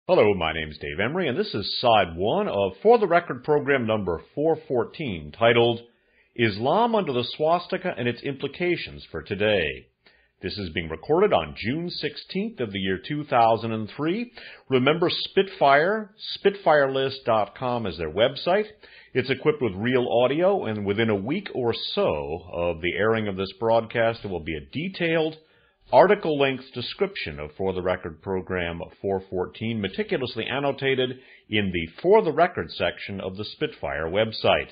Hello, my name is Dave Emory, and this is Side 1 of For the Record program number 414, titled Islam Under the Swastika and Its Implications for Today. This is being recorded on June 16th of the year 2003. Remember Spitfire, spitfirelist.com is their website. It's equipped with real audio, and within a week or so of the airing of this broadcast, there will be a detailed article-length description of For the Record program 414, meticulously annotated in the For the Record section of the Spitfire website.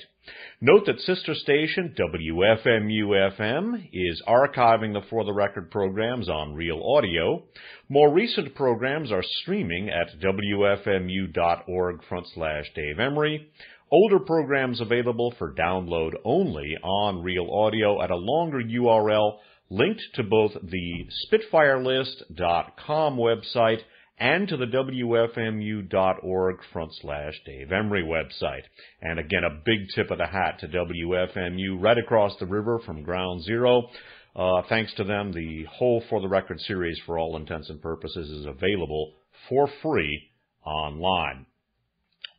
Note that sister station WFMU-FM is archiving the For the Record programs on Real Audio. More recent programs are streaming at wfmu.org/Dave Emory. Older programs available for download only on Real Audio at a longer URL linked to both the spitfirelist.com website and to the wfmu.org/Dave Emory website. And again, a big tip of the hat to WFMU right across the river from Ground Zero. Thanks to them, the whole For the Record series, for all intents and purposes, is available for free online.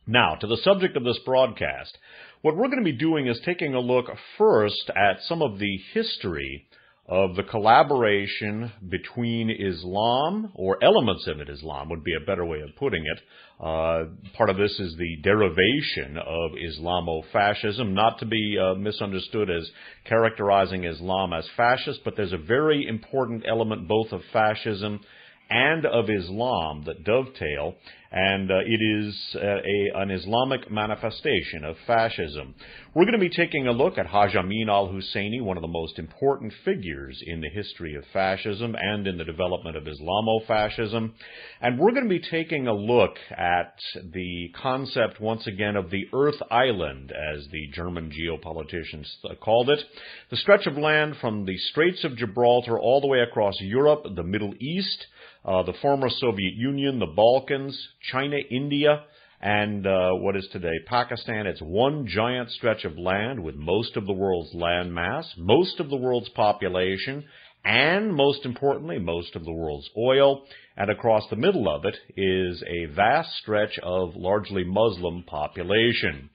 Now, to the subject of this broadcast. What we're going to be doing is taking a look first at some of the history of the collaboration between Islam, or elements of it, Islam would be a better way of putting it. Part of this is the derivation of Islamo-fascism, not to be misunderstood as characterizing Islam as fascist, but there's a very important element both of fascism and of Islam that dovetail, and it is an Islamic manifestation of fascism. We're going to be taking a look at Haj Amin al-Husseini, one of the most important figures in the history of fascism and in the development of Islamo-fascism. And we're going to be taking a look at the concept, once again, of the Earth Island, as the German geopoliticians called it. The stretch of land from the Straits of Gibraltar all the way across Europe, the Middle East, the former Soviet Union, the Balkans, China, India, and what is today Pakistan. It's one giant stretch of land with most of the world's land mass, most of the world's population, and most importantly, most of the world's oil. And across the middle of it is a vast stretch of largely Muslim population.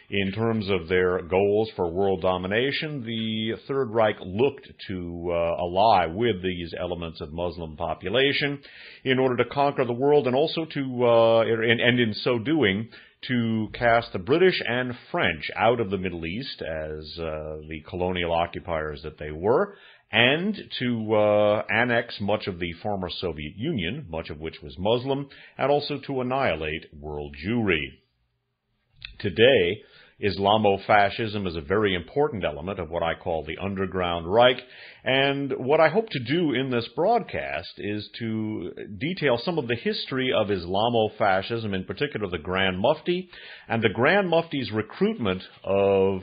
In terms of their goals for world domination, the Third Reich looked to ally with these elements of Muslim population in order to conquer the world, and also to, and in so doing, to cast the British and French out of the Middle East as the colonial occupiers that they were, and to annex much of the former Soviet Union, much of which was Muslim, and also to annihilate world Jewry. Today, Islamo-fascism is a very important element of what I call the Underground Reich, and what I hope to do in this broadcast is to detail some of the history of Islamo-fascism, in particular the Grand Mufti, and the Grand Mufti's recruitment of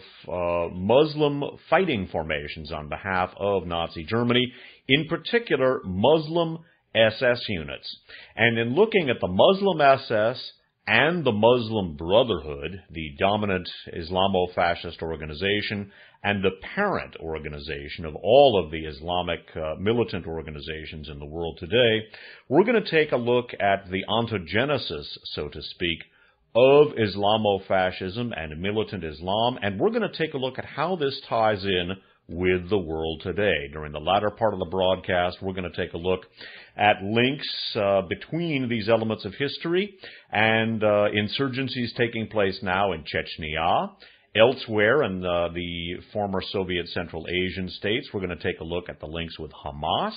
Muslim fighting formations on behalf of Nazi Germany, in particular Muslim SS units. And in looking at the Muslim SS and the Muslim Brotherhood, the dominant Islamo-fascist organization and the parent organization of all of the Islamic militant organizations in the world today, we're going to take a look at the ontogenesis, so to speak, of Islamo-fascism and militant Islam, and we're going to take a look at how this ties in with the world today. During the latter part of the broadcast, we're going to take a look at links between these elements of history and insurgencies taking place now in Chechnya, elsewhere in the former Soviet Central Asian states. We're going to take a look at the links with Hamas,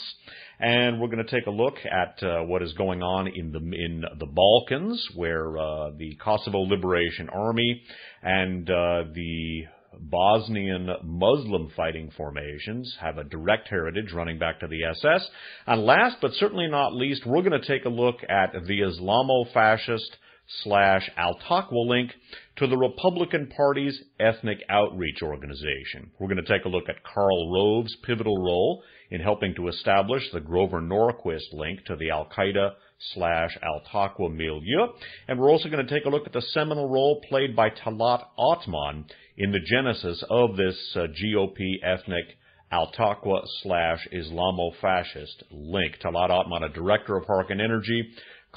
and we're going to take a look at what is going on in the Balkans, where the Kosovo Liberation Army and the Bosnian Muslim fighting formations have a direct heritage running back to the SS. And last but certainly not least, we're going to take a look at the Islamo-fascist /Al-Taqwa link to the Republican Party's ethnic outreach organization. We're going to take a look at Karl Rove's pivotal role in helping to establish the Grover Norquist link to the Al-Qaeda /Al-Taqwa milieu. And we're also going to take a look at the seminal role played by Talat Atman in the genesis of this GOP ethnic Al-Taqwa /Islamo-fascist link. Talat Atman, a director of Harkin Energy,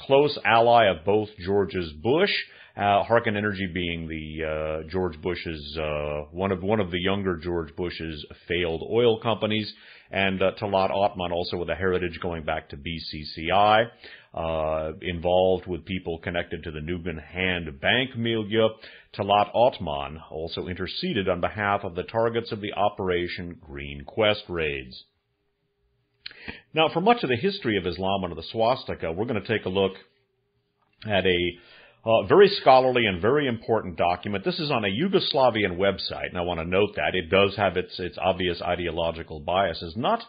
close ally of both George's Bush, Harken Energy being the George Bush's one of the younger George Bush's failed oil companies, and Talat Othman also with a heritage going back to BCCI, involved with people connected to the Nugan Hand Bank milieu. Talat Othman also interceded on behalf of the targets of the Operation Green Quest raids. Now, for much of the history of Islam under the swastika, we're going to take a look at a very scholarly and very important document. This is on a Yugoslavian website, and I want to note that it does have its obvious ideological biases. Not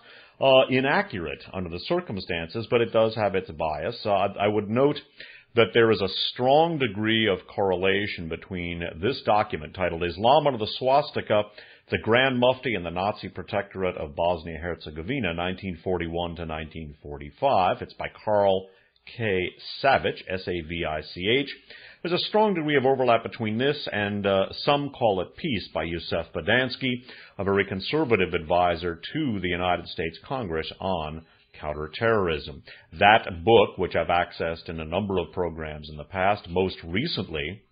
inaccurate under the circumstances, but it does have its bias. I would note that there is a strong degree of correlation between this document titled Islam under the Swastika, the Grand Mufti and the Nazi Protectorate of Bosnia-Herzegovina, 1941 to 1945. It's by Karl K. Savich, S-A-V-I-C-H. There's a strong degree of overlap between this and Some Call It Peace by Yusuf Badansky, a very conservative advisor to the United States Congress on counterterrorism. That book, which I've accessed in a number of programs in the past, most recently,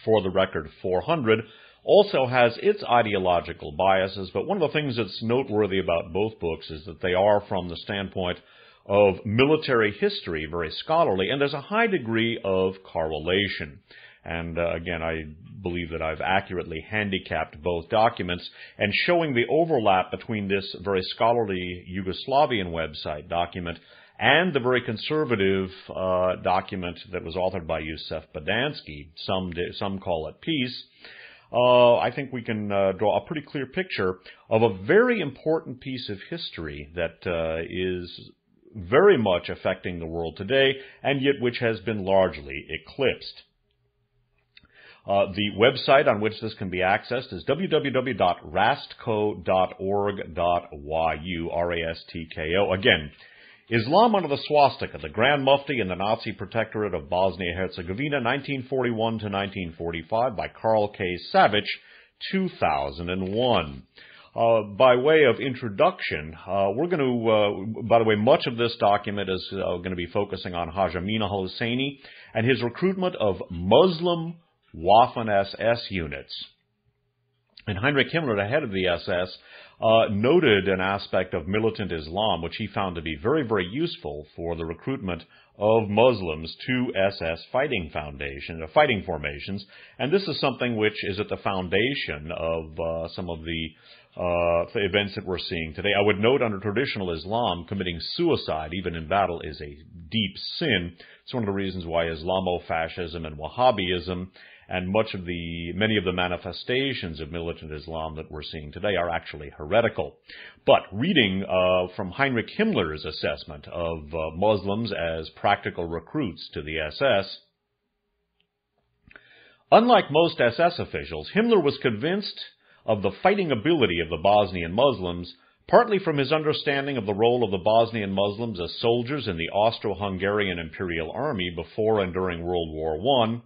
For the Record 400, also has its ideological biases, but one of the things that's noteworthy about both books is that they are from the standpoint of military history, very scholarly, and there's a high degree of correlation. And again, I believe that I've accurately handicapped both documents, and showing the overlap between this very scholarly Yugoslavian website document and the very conservative document that was authored by Yusuf Badansky, Some Call It Peace. I think we can draw a pretty clear picture of a very important piece of history that is very much affecting the world today, and yet which has been largely eclipsed. The website on which this can be accessed is www.rastco.org.yu, R-A-S-T-K-O. Again, Islam under the Swastika, the Grand Mufti and the Nazi Protectorate of Bosnia-Herzegovina, 1941 to 1945, by Karl K. Savich, 2001. By way of introduction, we're going to, by the way, much of this document is going to be focusing on Haj Amin al-Husseini and his recruitment of Muslim Waffen-SS units. And Heinrich Himmler, the head of the SS, noted an aspect of militant Islam which he found to be very, very useful for the recruitment of Muslims to SS fighting formations. And this is something which is at the foundation of some of the events that we're seeing today. I would note under traditional Islam, committing suicide, even in battle, is a deep sin. It's one of the reasons why Islamofascism and Wahhabism and many of the manifestations of militant Islam that we're seeing today are actually heretical. But reading from Heinrich Himmler's assessment of Muslims as practical recruits to the SS, unlike most SS officials, Himmler was convinced of the fighting ability of the Bosnian Muslims, partly from his understanding of the role of the Bosnian Muslims as soldiers in the Austro-Hungarian Imperial Army before and during World War I,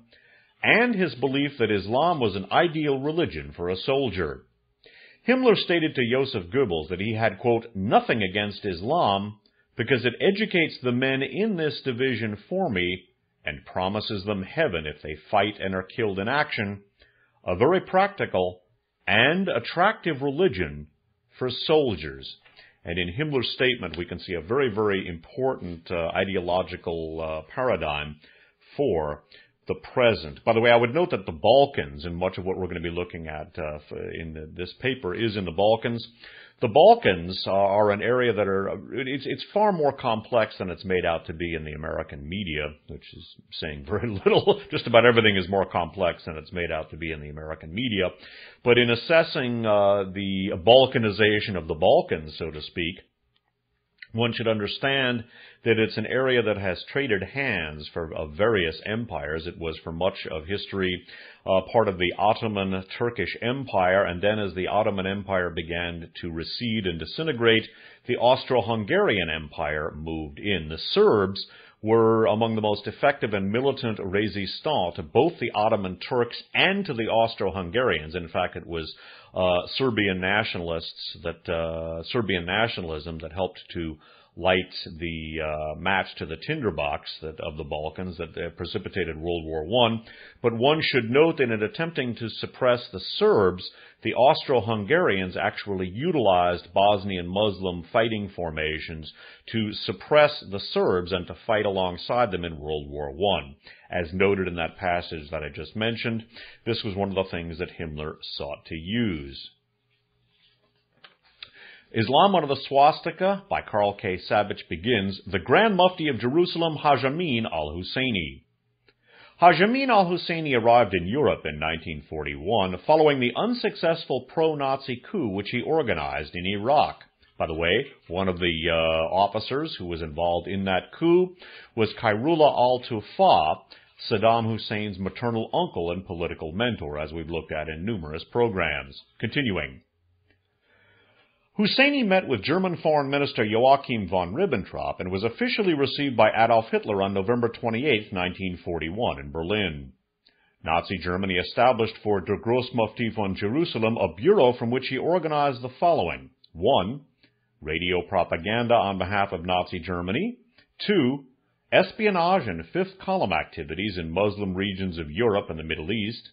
and his belief that Islam was an ideal religion for a soldier. Himmler stated to Joseph Goebbels that he had, quote, nothing against Islam because it educates the men in this division for me and promises them heaven if they fight and are killed in action, a very practical and attractive religion for soldiers. And in Himmler's statement, we can see a very, very important ideological paradigm for the present. By the way, I would note that the Balkans, and much of what we're going to be looking at in this paper is in the Balkans. The Balkans are an area that it's far more complex than it's made out to be in the American media, which is saying very little. Just about everything is more complex than it's made out to be in the American media. But in assessing the Balkanization of the Balkans, so to speak, one should understand that it's an area that has traded hands of various empires. It was for much of history part of the Ottoman Turkish Empire, and then as the Ottoman Empire began to recede and disintegrate, the Austro-Hungarian Empire moved in. The Serbs were among the most effective and militant resistants to both the Ottoman Turks and to the Austro-Hungarians. In fact, it was Serbian nationalism that helped to light the match to the tinderbox of the Balkans that precipitated World War I. But one should note that in attempting to suppress the Serbs, the Austro-Hungarians actually utilized Bosnian Muslim fighting formations to suppress the Serbs and to fight alongside them in World War I. As noted in that passage that I just mentioned, this was one of the things that Himmler sought to use. Islam Under the Swastika by Carl K. Savage begins, the Grand Mufti of Jerusalem, Haj Amin al-Husseini. Haj Amin al-Husseini arrived in Europe in 1941 following the unsuccessful pro-Nazi coup which he organized in Iraq. By the way, one of the officers who was involved in that coup was Khairullah al-Tufa, Saddam Hussein's maternal uncle and political mentor, as we've looked at in numerous programs. Continuing. Husseini met with German Foreign Minister Joachim von Ribbentrop and was officially received by Adolf Hitler on November 28, 1941 in Berlin. Nazi Germany established for der Großmufti von Jerusalem a bureau from which he organized the following. 1. Radio propaganda on behalf of Nazi Germany. 2. Espionage and fifth column activities in Muslim regions of Europe and the Middle East.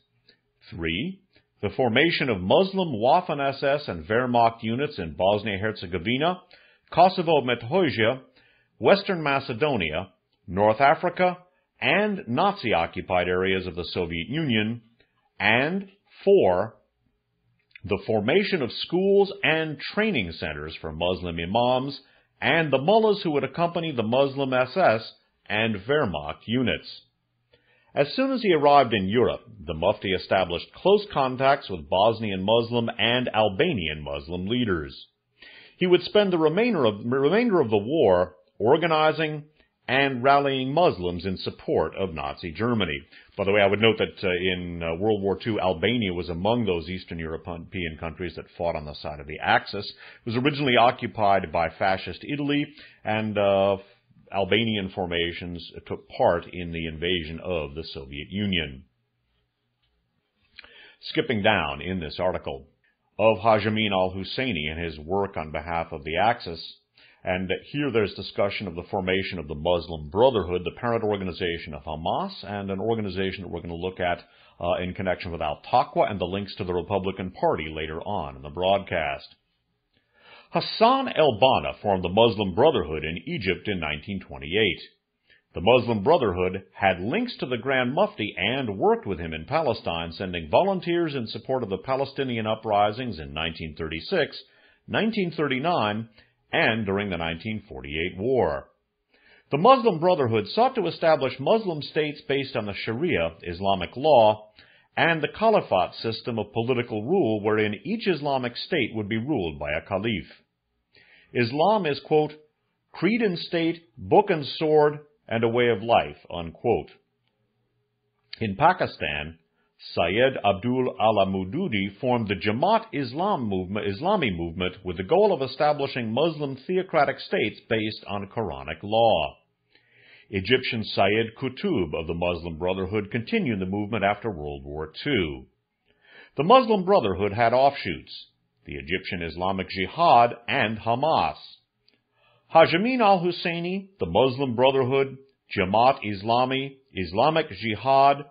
3. The formation of Muslim Waffen-SS and Wehrmacht units in Bosnia-Herzegovina, Kosovo-Metohija, Western Macedonia, North Africa, and Nazi-occupied areas of the Soviet Union. And 4. The formation of schools and training centers for Muslim imams and the mullahs who would accompany the Muslim SS and Wehrmacht units. As soon as he arrived in Europe, the Mufti established close contacts with Bosnian Muslim and Albanian Muslim leaders. He would spend the remainder of the war organizing and rallying Muslims in support of Nazi Germany. By the way, I would note that in World War II, Albania was among those Eastern European countries that fought on the side of the Axis. It was originally occupied by fascist Italy, and Albanian formations took part in the invasion of the Soviet Union. Skipping down in this article of Haj Amin al-Husseini and his work on behalf of the Axis, and here there's discussion of the formation of the Muslim Brotherhood, the parent organization of Hamas, and an organization that we're going to look at in connection with Al-Taqwa and the links to the Republican Party later on in the broadcast. Hassan el-Banna formed the Muslim Brotherhood in Egypt in 1928. The Muslim Brotherhood had links to the Grand Mufti and worked with him in Palestine, sending volunteers in support of the Palestinian uprisings in 1936, 1939, and during the 1948 war. The Muslim Brotherhood sought to establish Muslim states based on the Sharia, Islamic law, and the Caliphate system of political rule wherein each Islamic state would be ruled by a caliph. Islam is, quote, creed and state, book and sword, and a way of life, unquote. In Pakistan, Syed Abdul Allah Mududi formed the Jamaat Islami movement with the goal of establishing Muslim theocratic states based on Quranic law. Egyptian Syed Qutb of the Muslim Brotherhood continued the movement after World War II. The Muslim Brotherhood had offshoots, the Egyptian Islamic Jihad and Hamas. Haj Amin al-Husseini, the Muslim Brotherhood, Jamaat Islami, Islamic Jihad,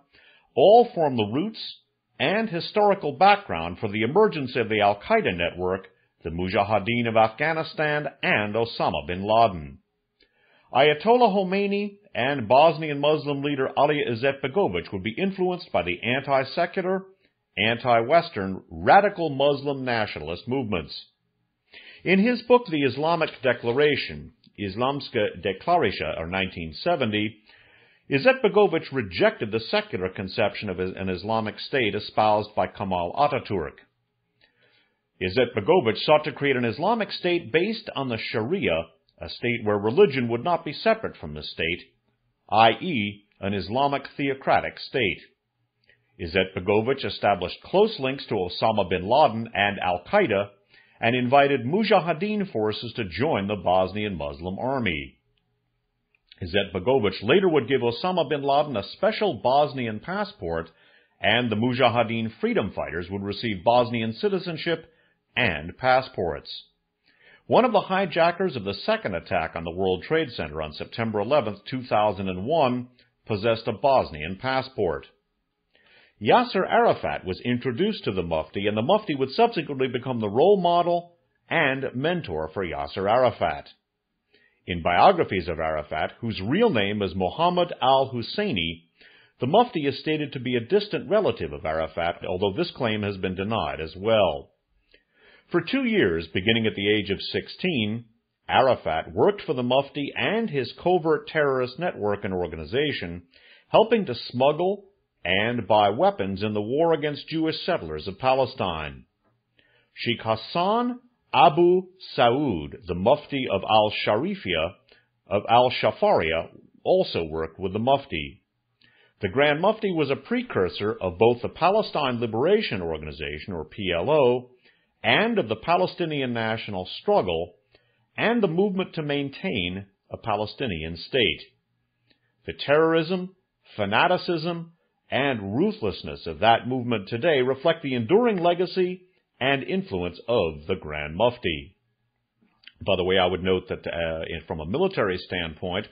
all form the roots and historical background for the emergence of the Al-Qaeda network, the Mujahideen of Afghanistan, and Osama bin Laden. Ayatollah Khomeini and Bosnian Muslim leader Ali Izetbegovic would be influenced by the anti-secular, anti-Western, radical Muslim nationalist movements. In his book, The Islamic Declaration, Islamska Deklaracja, or 1970, Izetbegovic rejected the secular conception of an Islamic state espoused by Kemal Ataturk. Izetbegovic sought to create an Islamic state based on the Sharia, a state where religion would not be separate from the state, i.e., an Islamic theocratic state. Izetbegovic established close links to Osama bin Laden and Al-Qaeda and invited Mujahideen forces to join the Bosnian Muslim army. Izetbegovic later would give Osama bin Laden a special Bosnian passport, and the Mujahideen freedom fighters would receive Bosnian citizenship and passports. One of the hijackers of the second attack on the World Trade Center on September 11, 2001, possessed a Bosnian passport. Yasser Arafat was introduced to the Mufti, and the Mufti would subsequently become the role model and mentor for Yasser Arafat. In biographies of Arafat, whose real name is Mohammed al-Husseini, the Mufti is stated to be a distant relative of Arafat, although this claim has been denied as well. For 2 years, beginning at the age of 16, Arafat worked for the Mufti and his covert terrorist network and organization, helping to smuggle and buy weapons in the war against Jewish settlers of Palestine. Sheikh Hassan Abu Saud, the Mufti of Al-Shafaria, also worked with the Mufti. The Grand Mufti was a precursor of both the Palestine Liberation Organization, or PLO, and of the Palestinian National Struggle, and the movement to maintain a Palestinian state. The terrorism, fanaticism, and ruthlessness of that movement today reflect the enduring legacy and influence of the Grand Mufti. By the way, I would note that from a military standpoint,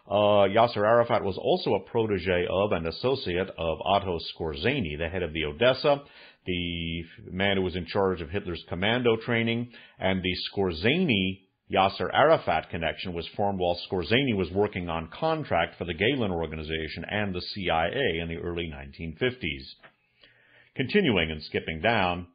Yasser Arafat was also a protege of and associate of Otto Skorzeny, the head of the Odessa, the man who was in charge of Hitler's commando training, and the Skorzeny-Yasser Arafat connection was formed while Skorzeny was working on contract for the Galen Organization and the CIA in the early 1950s. Continuing and skipping down,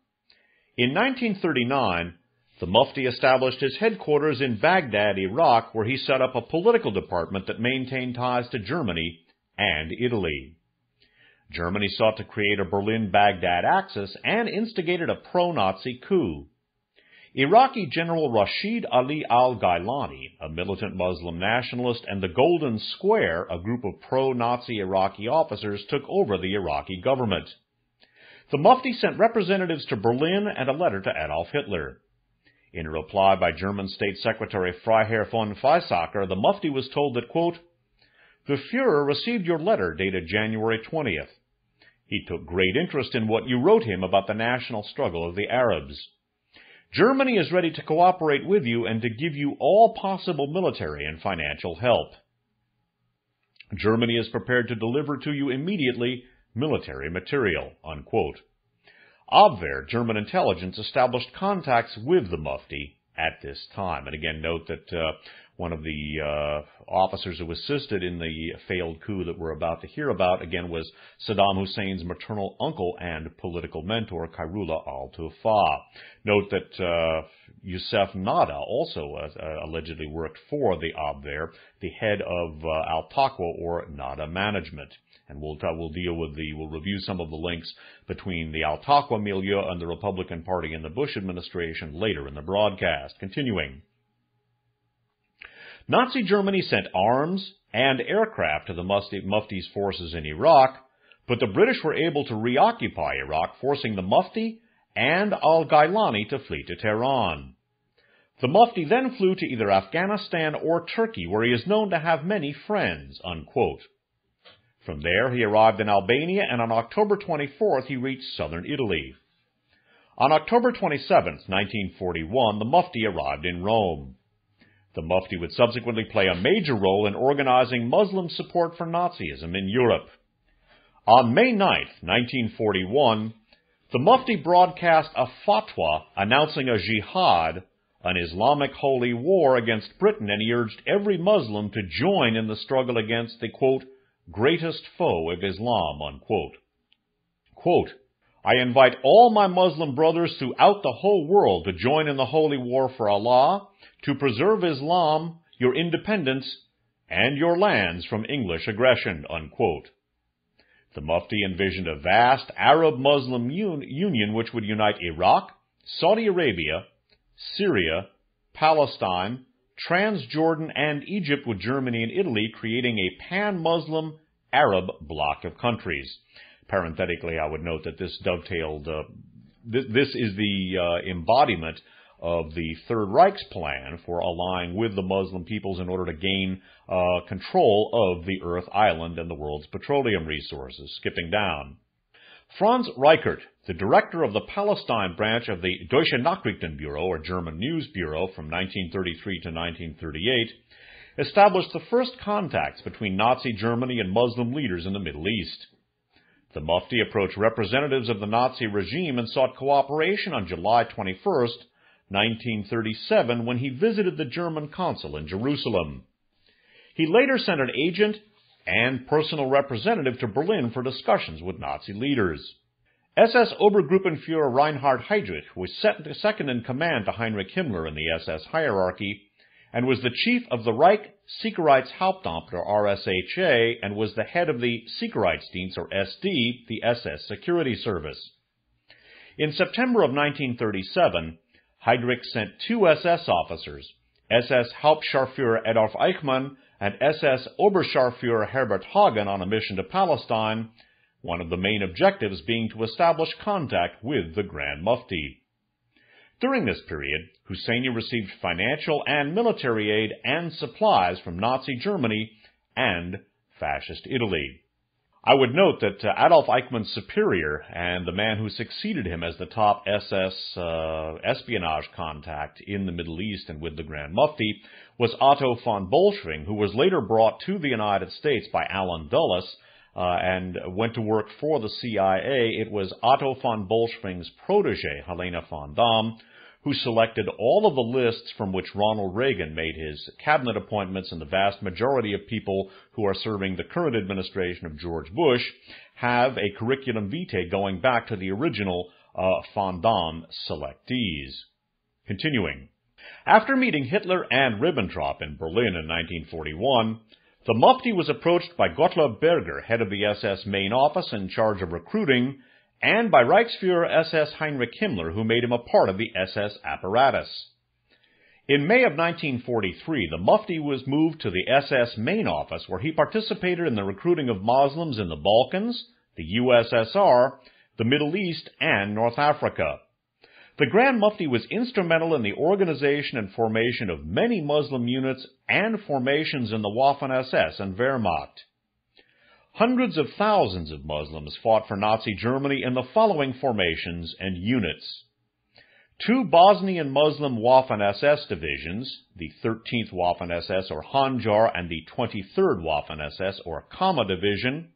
in 1939, the Mufti established his headquarters in Baghdad, Iraq, where he set up a political department that maintained ties to Germany and Italy. Germany sought to create a Berlin-Baghdad axis and instigated a pro-Nazi coup. Iraqi General Rashid Ali al-Gailani, a militant Muslim nationalist, and the Golden Square, a group of pro-Nazi Iraqi officers, took over the Iraqi government. The Mufti sent representatives to Berlin and a letter to Adolf Hitler. In a reply by German State Secretary Freiherr von Weizsäcker, the Mufti was told that, quote, "The Führer received your letter dated January 20th. He took great interest in what you wrote him about the national struggle of the Arabs. Germany is ready to cooperate with you and to give you all possible military and financial help. Germany is prepared to deliver to you immediately military material," unquote. Abwehr, German intelligence, established contacts with the Mufti at this time. And again, note that one of the officers who assisted in the failed coup that we're about to hear about, again, was Saddam Hussein's maternal uncle and political mentor, Khairullah al-Tufa. Note that Youssef Nada also allegedly worked for the Abwehr, the head of Al-Taqwa, or Nada Management. And we'll review some of the links between the Al-Taqwa milieu and the Republican Party in the Bush administration later in the broadcast. Continuing. Nazi Germany sent arms and aircraft to the Mufti's forces in Iraq, but the British were able to reoccupy Iraq, forcing the Mufti and al-Gailani to flee to Tehran. The Mufti then flew to either Afghanistan or Turkey, where he is known to have many friends, unquote. From there, he arrived in Albania, and on October 24th, he reached southern Italy. On October 27, 1941, the Mufti arrived in Rome. The Mufti would subsequently play a major role in organizing Muslim support for Nazism in Europe. On May 9, 1941, the Mufti broadcast a fatwa announcing a jihad, an Islamic holy war against Britain, and he urged every Muslim to join in the struggle against the, quote, greatest foe of Islam, unquote. Quote, "I invite all my Muslim brothers throughout the whole world to join in the holy war for Allah, to preserve Islam, your independence, and your lands from English aggression," unquote. The Mufti envisioned a vast Arab-Muslim union which would unite Iraq, Saudi Arabia, Syria, Palestine, Transjordan, and Egypt with Germany and Italy, creating a pan-Muslim Arab bloc of countries. Parenthetically, I would note that this dovetailed, this is the embodiment of the Third Reich's plan for allying with the Muslim peoples in order to gain control of the Earth Island and the world's petroleum resources. Skipping down. Franz Reichert, the director of the Palestine branch of the Deutsche Nachrichtenbüro, or German News Bureau, from 1933 to 1938, established the first contacts between Nazi Germany and Muslim leaders in the Middle East. The Mufti approached representatives of the Nazi regime and sought cooperation on July 21, 1937, when he visited the German consul in Jerusalem. He later sent an agent and personal representative to Berlin for discussions with Nazi leaders. SS Obergruppenführer Reinhard Heydrich was second in command to Heinrich Himmler in the SS hierarchy, and was the chief of the Reich Sicherheitshauptamt, or RSHA, and was the head of the Sicherheitsdienst, or SD, the SS security service. In September of 1937, Heydrich sent two SS officers, SS Hauptscharführer Adolf Eichmann and SS Oberscharführer Herbert Hagen, on a mission to Palestine, one of the main objectives being to establish contact with the Grand Mufti. During this period, Husseini received financial and military aid and supplies from Nazi Germany and Fascist Italy. I would note that Adolf Eichmann's superior and the man who succeeded him as the top SS espionage contact in the Middle East and with the Grand Mufti was Otto von Bolschwing, who was later brought to the United States by Allen Dulles and went to work for the CIA. It was Otto von Bolschwing's protege, Helena von Dahm, who selected all of the lists from which Ronald Reagan made his cabinet appointments, and the vast majority of people who are serving the current administration of George Bush have a curriculum vitae going back to the original von Dahm selectees. Continuing. After meeting Hitler and Ribbentrop in Berlin in 1941, the Mufti was approached by Gottlob Berger, head of the SS main office in charge of recruiting, and by Reichsfuhrer SS Heinrich Himmler, who made him a part of the SS apparatus. In May of 1943, the Mufti was moved to the SS main office, where he participated in the recruiting of Muslims in the Balkans, the USSR, the Middle East, and North Africa. The Grand Mufti was instrumental in the organization and formation of many Muslim units and formations in the Waffen-SS and Wehrmacht. Hundreds of thousands of Muslims fought for Nazi Germany in the following formations and units. Two Bosnian Muslim Waffen-SS divisions, the 13th Waffen-SS or Handzar and the 23rd Waffen-SS or Kama division,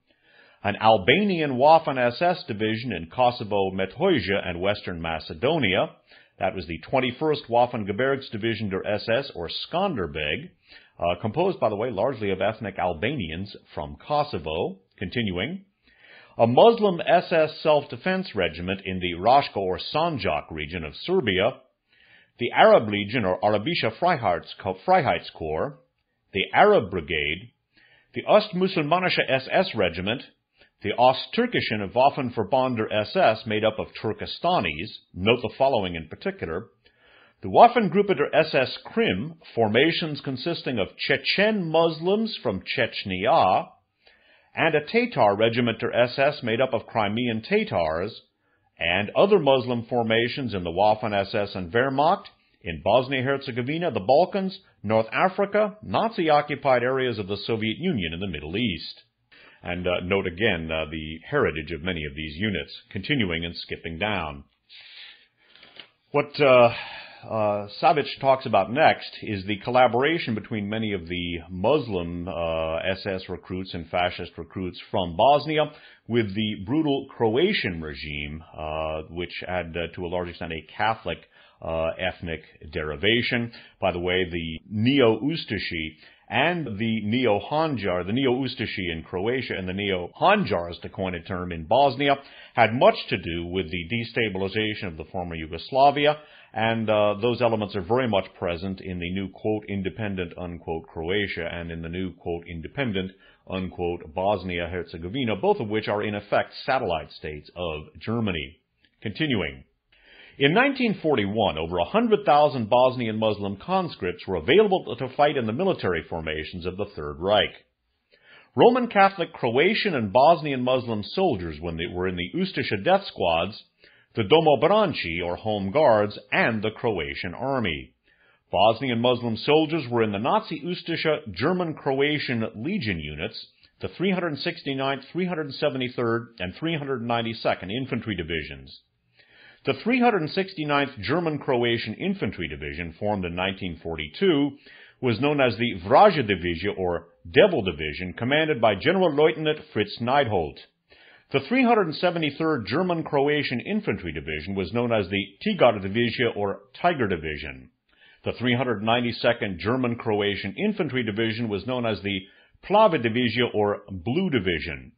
an Albanian Waffen-SS division in Kosovo, Metohija, and Western Macedonia, that was the 21st Waffen-Gebirgsdivision der SS or Skanderbeg, composed, by the way, largely of ethnic Albanians from Kosovo. Continuing. A Muslim SS self-defense regiment in the Rashka or Sanjak region of Serbia, the Arab Legion or Arabische Freiheitskorps, the Arab Brigade, the Ostmusulmanische SS Regiment, the Osttürkischen Waffenverband der SS made up of Turkestanis, note the following in particular, the Waffengruppe der SS Krim, formations consisting of Chechen Muslims from Chechnya, and a Tatar regiment der SS made up of Crimean Tatars, and other Muslim formations in the Waffen-SS and Wehrmacht, in Bosnia-Herzegovina, the Balkans, North Africa, Nazi-occupied areas of the Soviet Union, and the Middle East. And note again the heritage of many of these units, continuing and skipping down. What Savage talks about next is the collaboration between many of the Muslim SS recruits and fascist recruits from Bosnia with the brutal Croatian regime, which had to a large extent a Catholic ethnic derivation. By the way, the Neo-Ustashi and the Neo-Handzar, the Neo-Ustashi in Croatia and the Neo-Handzars, to coin a term, in Bosnia, had much to do with the destabilization of the former Yugoslavia, and those elements are very much present in the new, quote, independent, unquote, Croatia and in the new, quote, independent, unquote, Bosnia-Herzegovina, both of which are in effect satellite states of Germany. Continuing. In 1941, over 100,000 Bosnian Muslim conscripts were available to fight in the military formations of the Third Reich. Roman Catholic Croatian and Bosnian Muslim soldiers were in the Ustasha death squads, the Domobranci, or Home Guards, and the Croatian Army. Bosnian Muslim soldiers were in the Nazi Ustasha German-Croatian Legion units, the 369th, 373rd, and 392nd Infantry Divisions. The 369th German-Croatian Infantry Division, formed in 1942, was known as the Vražja Division, or Devil Division, commanded by Generalleutnant Fritz Neidholt. The 373rd German-Croatian Infantry Division was known as the Tigar Division, or Tiger Division. The 392nd German-Croatian Infantry Division was known as the Plava Division, or Blue Division.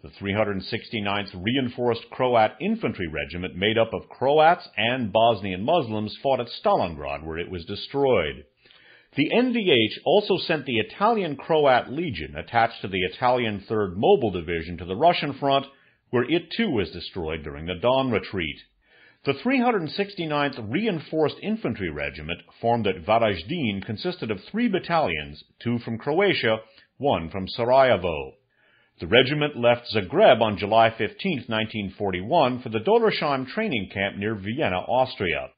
The 369th Reinforced Croat Infantry Regiment, made up of Croats and Bosnian Muslims, fought at Stalingrad, where it was destroyed. The NVH also sent the Italian Croat Legion, attached to the Italian 3rd Mobile Division, to the Russian front, where it too was destroyed during the Don Retreat. The 369th Reinforced Infantry Regiment, formed at Varaždin, consisted of 3 battalions, 2 from Croatia, 1 from Sarajevo. The regiment left Zagreb on July 15, 1941, for the Dollersheim training camp near Vienna, Austria.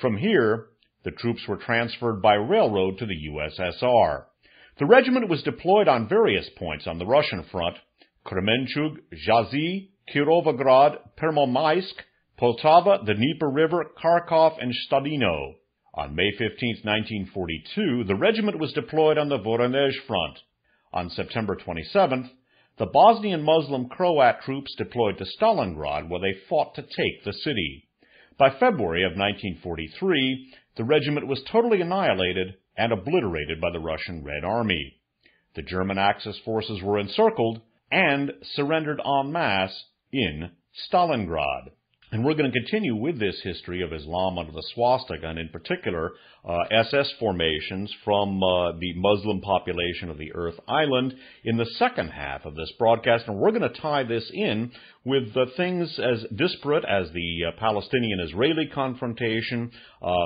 From here, the troops were transferred by railroad to the USSR. The regiment was deployed on various points on the Russian front: Kremenchug, Jazy, Kirovograd, Permomaysk, Poltava, the Dnieper River, Kharkov, and Stadino. On May 15, 1942, the regiment was deployed on the Voronezh front. On September 27th, the Bosnian Muslim Croat troops deployed to Stalingrad, where they fought to take the city. By February of 1943, the regiment was totally annihilated and obliterated by the Russian Red Army. The German Axis forces were encircled and surrendered en masse in Stalingrad. And we're going to continue with this history of Islam under the swastika, and in particular SS formations from the Muslim population of the Earth Island in the second half of this broadcast. And we're going to tie this in with things as disparate as the Palestinian-Israeli confrontation,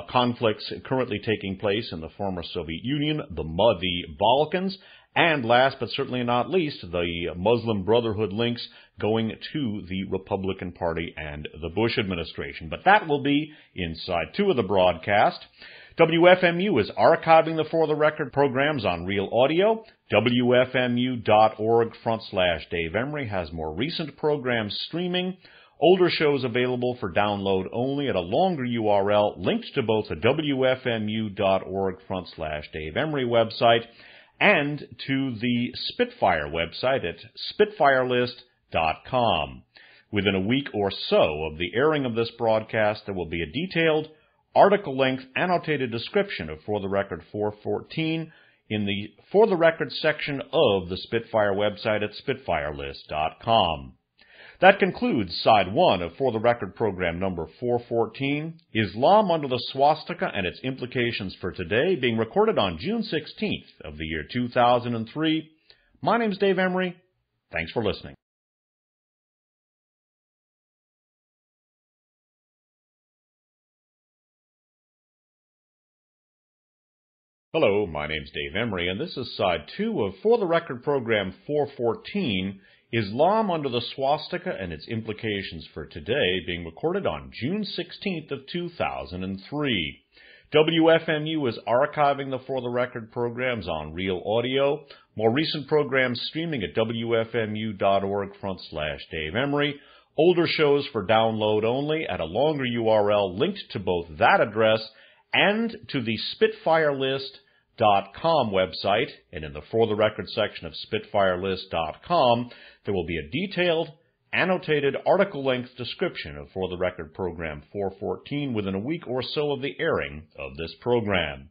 conflicts currently taking place in the former Soviet Union, the Balkans, and last but certainly not least, the Muslim Brotherhood links going to the Republican Party and the Bush administration. But that will be in Side 2 of the broadcast. WFMU is archiving the For the Record programs on Real Audio. WFMU.org/Dave Emory has more recent programs streaming. Older shows available for download only at a longer URL linked to both the WFMU.org/Dave Emory website and to the Spitfire website at spitfirelist.com. Within a week or so of the airing of this broadcast, there will be a detailed, article-length, annotated description of For the Record 414 in the For the Record section of the Spitfire website at spitfirelist.com. That concludes Side 1 of For the Record program number 414, Islam under the Swastika and its Implications for Today, being recorded on June 16th of the year 2003. My name's Dave Emory. Thanks for listening. Hello, my name's Dave Emory, and this is Side 2 of For the Record program 414, Islam under the Swastika and its Implications for Today, being recorded on June 16th of 2003. WFMU is archiving the For the Record programs on Real Audio. More recent programs streaming at WFMU.org/Dave Emory. Older shows for download only at a longer URL linked to both that address and to the SpitfireList.com website, and in the For the Record section of SpitfireList.com, there will be a detailed, annotated, article-length description of For the Record program 414 within a week or so of the airing of this program.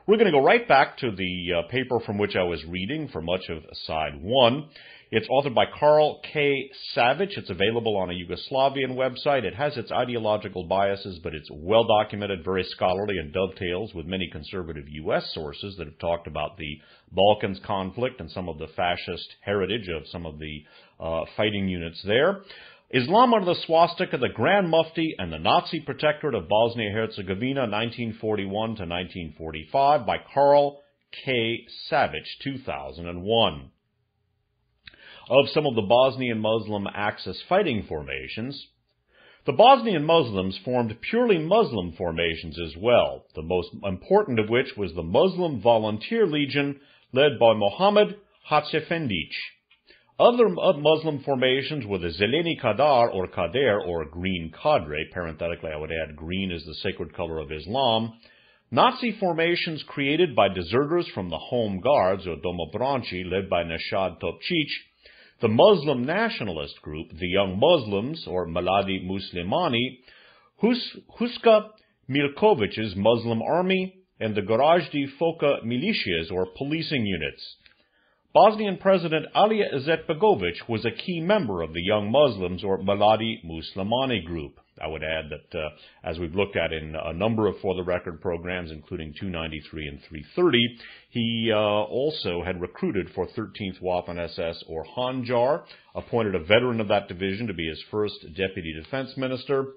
We're going to go right back to the paper from which I was reading for much of Side 1. It's authored by Karl K. Savic. It's available on a Yugoslavian website. It has its ideological biases, but it's well documented, very scholarly, and dovetails with many conservative U.S. sources that have talked about the Balkans conflict and some of the fascist heritage of some of the fighting units there. Islam under the Swastika, the Grand Mufti, and the Nazi Protectorate of Bosnia-Herzegovina, 1941 to 1945, by Karl K. Savic, 2001. Of some of the Bosnian Muslim Axis fighting formations, the Bosnian Muslims formed purely Muslim formations as well, the most important of which was the Muslim Volunteer Legion led by Mohammed Hatzefendic. Other Muslim formations were the Zeleni Kadar or Kader or Green Cadre. Parenthetically, I would add green is the sacred color of Islam. Nazi formations created by deserters from the Home Guards or Domobranci, led by Nashad Topcic. The Muslim nationalist group, the Young Muslims or Mladi Muslimani, Huska Milkovic's Muslim Army, and the Gorazdi Foka militias or policing units. Bosnian President Alija Izetbegovic was a key member of the Young Muslims or Mladi Muslimani group. I would add that, as we've looked at in a number of For the Record programs, including 293 and 330, he also had recruited for 13th Waffen-SS or Handzar, appointed a veteran of that division to be his first deputy defense minister,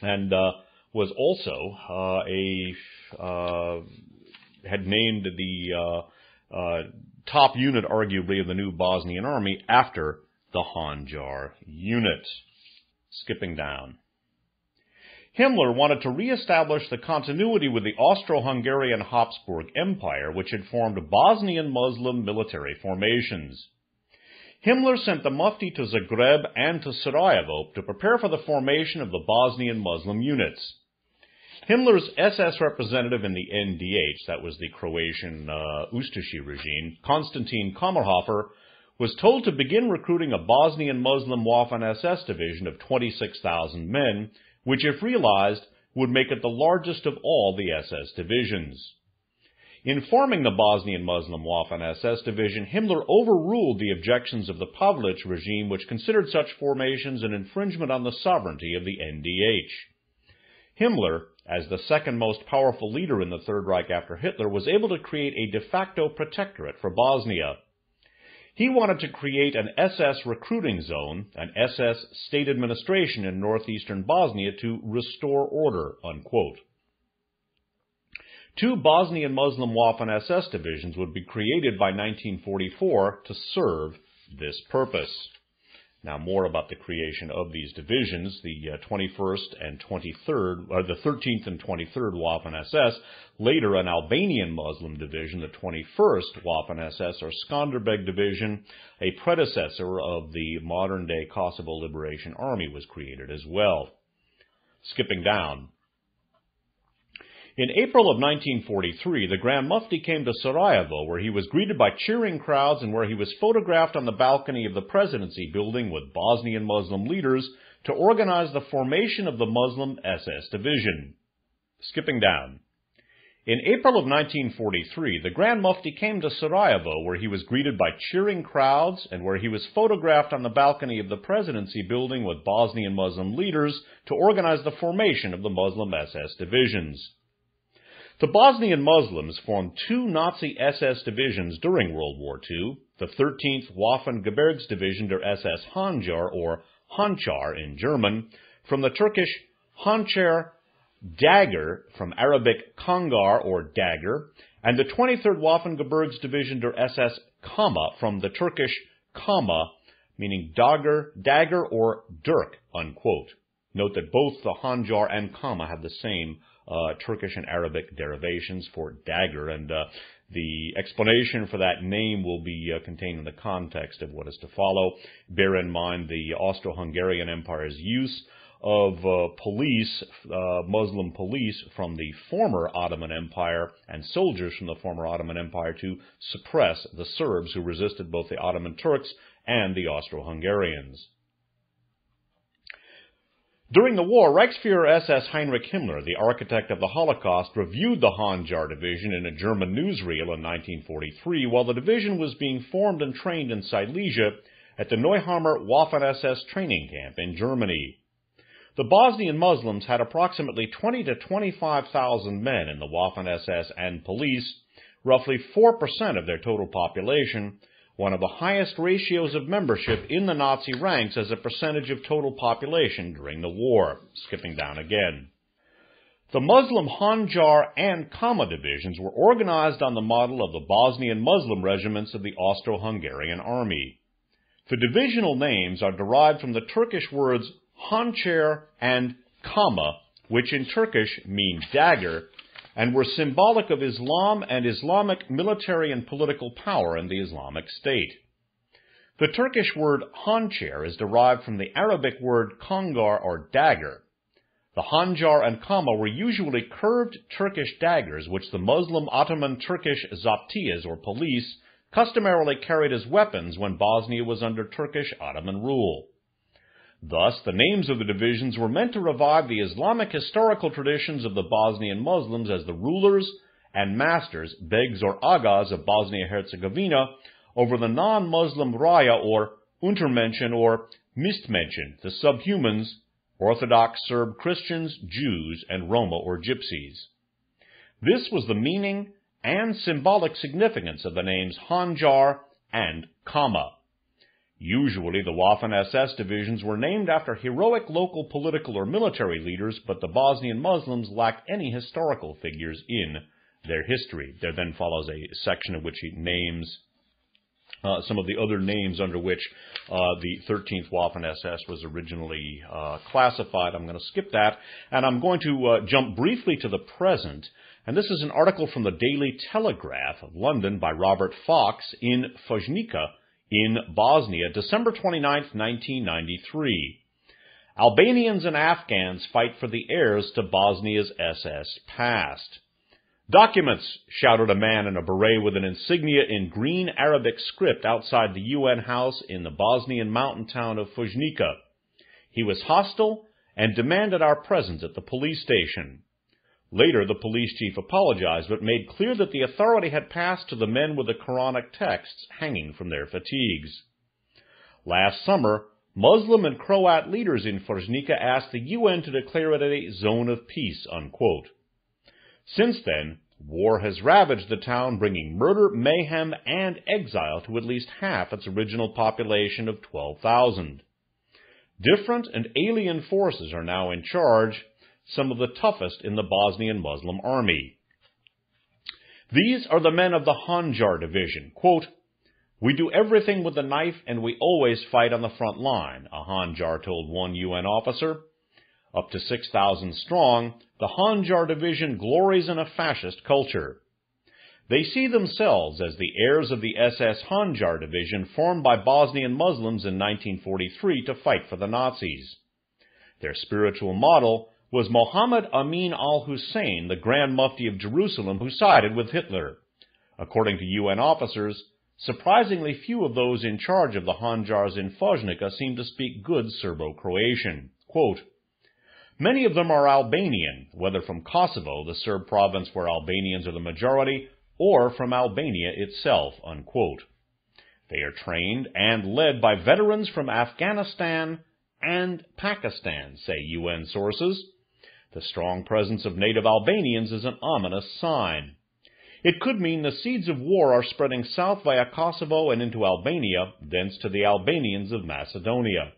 and was also had named the top unit, arguably, of the new Bosnian army after the Handzar unit. Skipping down. Himmler wanted to reestablish the continuity with the Austro-Hungarian Habsburg Empire, which had formed Bosnian Muslim military formations. Himmler sent the Mufti to Zagreb and to Sarajevo to prepare for the formation of the Bosnian Muslim units. Himmler's SS representative in the NDH, that was the Croatian Ustashi regime, Konstantin Kammerhofer, was told to begin recruiting a Bosnian Muslim Waffen-SS division of 26,000 men, which, if realized, would make it the largest of all the SS divisions. In forming the Bosnian Muslim Waffen-SS division, Himmler overruled the objections of the Pavlic regime, which considered such formations an infringement on the sovereignty of the NDH. Himmler, as the second most powerful leader in the Third Reich after Hitler, was able to create a de facto protectorate for Bosnia. He wanted to create an SS recruiting zone, an SS state administration in northeastern Bosnia to restore order, unquote. 2 Bosnian Muslim Waffen-SS divisions would be created by 1944 to serve this purpose. Now, more about the creation of these divisions, the 21st and 23rd, or the 13th and 23rd Waffen-SS, later an Albanian Muslim division, the 21st Waffen-SS or Skanderbeg Division, a predecessor of the modern-day Kosovo Liberation Army, was created as well. Skipping down. In April of 1943, the Grand Mufti came to Sarajevo, where he was greeted by cheering crowds and where he was photographed on the balcony of the presidency building with Bosnian Muslim leaders to organize the formation of the Muslim SS division. Skipping down. In April of 1943, the Grand Mufti came to Sarajevo, where he was greeted by cheering crowds and where he was photographed on the balcony of the presidency building with Bosnian Muslim leaders to organize the formation of the Muslim SS divisions. The Bosnian Muslims formed 2 Nazi SS divisions during World War II, the 13th Waffen-Gebirgsdivision der SS Handzar, or Hanchar in German, from the Turkish Hançer Dagger, from Arabic Kangar or Dagger, and the 23rd Waffen-Gebirgsdivision der SS Kama, from the Turkish Kama, meaning dagger or dirk, unquote. Note that both the Handzar and Kama have the same Turkish and Arabic derivations for dagger, and the explanation for that name will be contained in the context of what is to follow. Bear in mind the Austro-Hungarian Empire's use of Muslim police from the former Ottoman Empire and soldiers from the former Ottoman Empire to suppress the Serbs who resisted both the Ottoman Turks and the Austro-Hungarians. During the war, Reichsfuhrer SS Heinrich Himmler, the architect of the Holocaust, reviewed the Handzar division in a German newsreel in 1943 while the division was being formed and trained in Silesia at the Neuhammer Waffen-SS training camp in Germany. The Bosnian Muslims had approximately 20 to 25,000 men in the Waffen-SS and police, roughly 4% of their total population, one of the highest ratios of membership in the Nazi ranks as a percentage of total population during the war. Skipping down again. The Muslim Handzar and Kama divisions were organized on the model of the Bosnian Muslim regiments of the Austro-Hungarian army. The divisional names are derived from the Turkish words Hançer and Kama, which in Turkish mean dagger, and were symbolic of Islam and Islamic military and political power in the Islamic State. The Turkish word hançer is derived from the Arabic word kongar or dagger. The Handzar and Kama were usually curved Turkish daggers which the Muslim Ottoman Turkish zaptiyas or police customarily carried as weapons when Bosnia was under Turkish Ottoman rule. Thus, the names of the divisions were meant to revive the Islamic historical traditions of the Bosnian Muslims as the rulers and masters, begs or agas of Bosnia-Herzegovina, over the non-Muslim Raya or Untermenschen or Mistmenschen, the subhumans, Orthodox Serb Christians, Jews, and Roma or Gypsies. This was the meaning and symbolic significance of the names Handzar and Kama. Usually, the Waffen-SS divisions were named after heroic local political or military leaders, but the Bosnian Muslims lacked any historical figures in their history. There then follows a section in which he names some of the other names under which the 13th Waffen-SS was originally classified. I'm going to skip that, and I'm going to jump briefly to the present. And this is an article from the Daily Telegraph of London by Robert Fox in Fascism in Bosnia, December 29, 1993. Albanians and Afghans fight for the heirs to Bosnia's SS past. Documents, shouted a man in a beret with an insignia in green Arabic script outside the UN house in the Bosnian mountain town of Fujnika. He was hostile and demanded our presence at the police station. Later, the police chief apologized, but made clear that the authority had passed to the men with the Quranic texts hanging from their fatigues. Last summer, Muslim and Croat leaders in Fujnika asked the UN to declare it a zone of peace, unquote. Since then, war has ravaged the town, bringing murder, mayhem, and exile to at least half its original population of 12,000. Different and alien forces are now in charge, some of the toughest in the Bosnian Muslim army. These are the men of the Handzar division. Quote, "We do everything with the knife and we always fight on the front line," a Handzar told one UN officer. Up to 6,000 strong, the Handzar division glories in a fascist culture. They see themselves as the heirs of the SS Handzar division formed by Bosnian Muslims in 1943 to fight for the Nazis. Their spiritual model was Mohammed Amin al-Hussein, the Grand Mufti of Jerusalem, who sided with Hitler. According to UN officers, surprisingly few of those in charge of the Handzars in Fujnika seem to speak good Serbo-Croatian. Quote, "Many of them are Albanian, whether from Kosovo, the Serb province where Albanians are the majority, or from Albania itself," unquote. They are trained and led by veterans from Afghanistan and Pakistan, say UN sources. The strong presence of native Albanians is an ominous sign. It could mean the seeds of war are spreading south via Kosovo and into Albania, thence to the Albanians of Macedonia.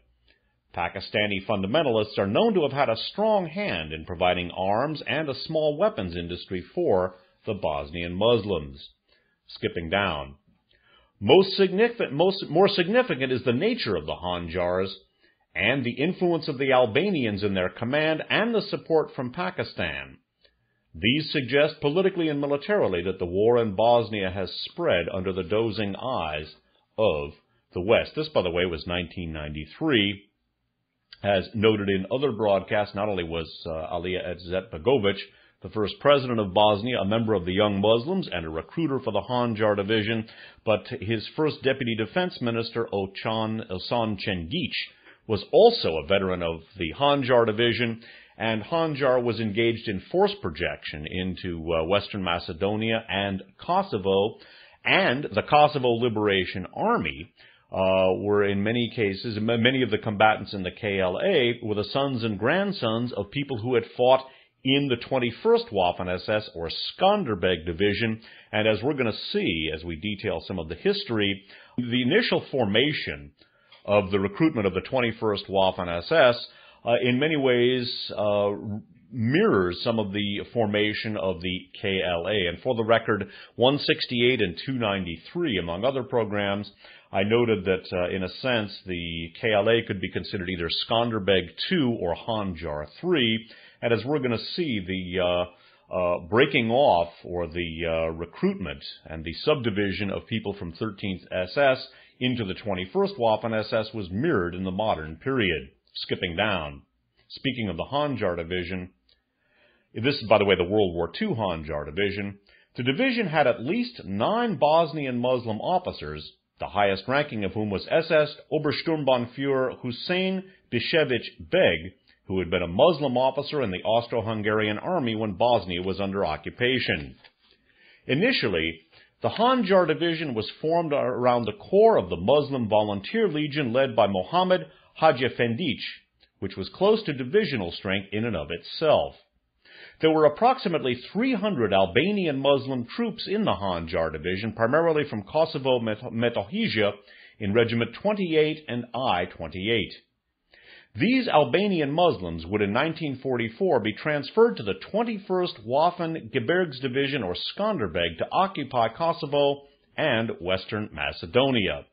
Pakistani fundamentalists are known to have had a strong hand in providing arms and a small weapons industry for the Bosnian Muslims. Skipping down. More significant is the nature of the Handzars and the influence of the Albanians in their command and the support from Pakistan. These suggest politically and militarily that the war in Bosnia has spread under the dozing eyes of the West. This, by the way, was 1993. As noted in other broadcasts, not only was Alija Izetbegovic, the first president of Bosnia, a member of the Young Muslims and a recruiter for the Handzar division, but his first deputy defense minister, Osan Cengic, was also a veteran of the Handzar division, and Handzar was engaged in force projection into Western Macedonia and Kosovo, and the Kosovo Liberation Army were in many cases, many of the combatants in the KLA were the sons and grandsons of people who had fought in the 21st Waffen-SS or Skanderbeg division, and as we're going to see as we detail some of the history, the initial formation of the recruitment of the 21st Waffen-SS in many ways mirrors some of the formation of the KLA. And for the record, 168 and 293, among other programs, I noted that, in a sense, the KLA could be considered either Skanderbeg II or Handzar III, and as we're going to see, the breaking off or the recruitment and the subdivision of people from 13th SS into the 21st Waffen-SS was mirrored in the modern period. Skipping down. Speaking of the Handzar Division, this is, by the way, the World War II Handzar Division. The division had at least 9 Bosnian Muslim officers, the highest ranking of whom was SS Obersturmbannführer Hussein Bishevich Beg, who had been a Muslim officer in the Austro-Hungarian army when Bosnia was under occupation. Initially, the Handzar Division was formed around the core of the Muslim Volunteer Legion led by Mohammed Hajefendic, which was close to divisional strength in and of itself. There were approximately 300 Albanian Muslim troops in the Handzar Division, primarily from Kosovo Metohija in Regiment 28 and I-28. These Albanian Muslims would in 1944 be transferred to the 21st Waffen Gebirgsdivision or Skanderbeg to occupy Kosovo and Western Macedonia.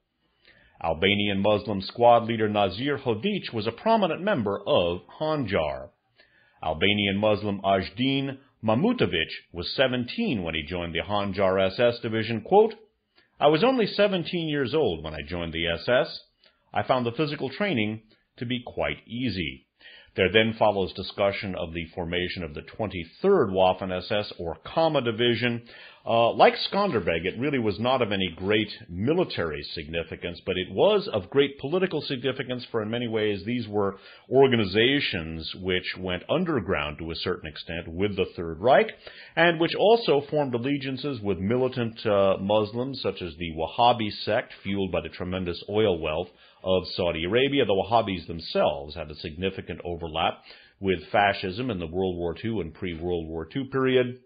Albanian Muslim squad leader Nazir Hodic was a prominent member of Handzar. Albanian Muslim Ajdin Mamutovic was 17 when he joined the Handzar SS division. Quote, "I was only 17 years old when I joined the SS. I found the physical training to be quite easy." There then follows discussion of the formation of the 23rd Waffen-SS or Kama Division. Like Skanderbeg, it really was not of any great military significance, but it was of great political significance, for in many ways these were organizations which went underground to a certain extent with the Third Reich, and which also formed allegiances with militant Muslims, such as the Wahhabi sect, fueled by the tremendous oil wealth of Saudi Arabia. The Wahhabis themselves had a significant overlap with fascism in the World War II and pre-World War II period.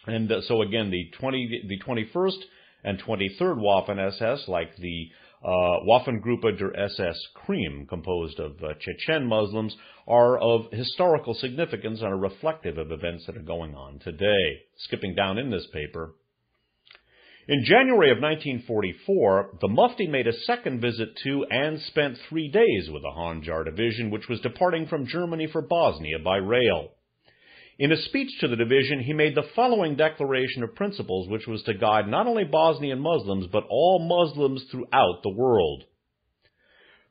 And so again, the 21st and 23rd Waffen-SS, like the Waffengruppe der SS Krim, composed of Chechen Muslims, are of historical significance and are reflective of events that are going on today. Skipping down in this paper. In January of 1944, the Mufti made a second visit to and spent 3 days with the Handzar Division, which was departing from Germany for Bosnia by rail. In a speech to the division, he made the following declaration of principles, which was to guide not only Bosnian Muslims, but all Muslims throughout the world.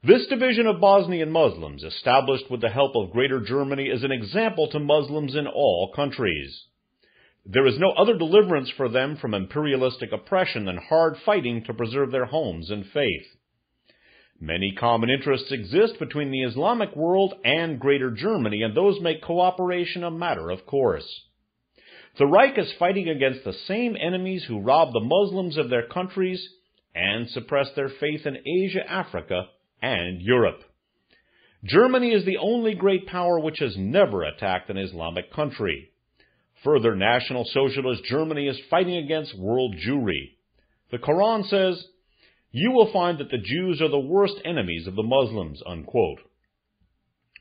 "This division of Bosnian Muslims, established with the help of Greater Germany, is an example to Muslims in all countries. There is no other deliverance for them from imperialistic oppression than hard fighting to preserve their homes and faith. Many common interests exist between the Islamic world and Greater Germany, and those make cooperation a matter of course. The Reich is fighting against the same enemies who rob the Muslims of their countries and suppress their faith in Asia, Africa, and Europe. Germany is the only great power which has never attacked an Islamic country. Further, National Socialist Germany is fighting against world Jewry. The Quran says, 'You will find that the Jews are the worst enemies of the Muslims,' unquote.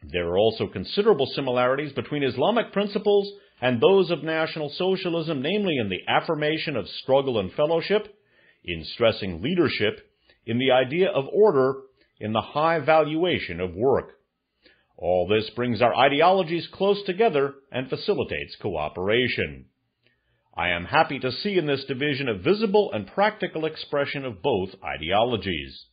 There are also considerable similarities between Islamic principles and those of National Socialism, namely in the affirmation of struggle and fellowship, in stressing leadership, in the idea of order, in the high valuation of work. All this brings our ideologies close together and facilitates cooperation. I am happy to see in this division a visible and practical expression of both ideologies."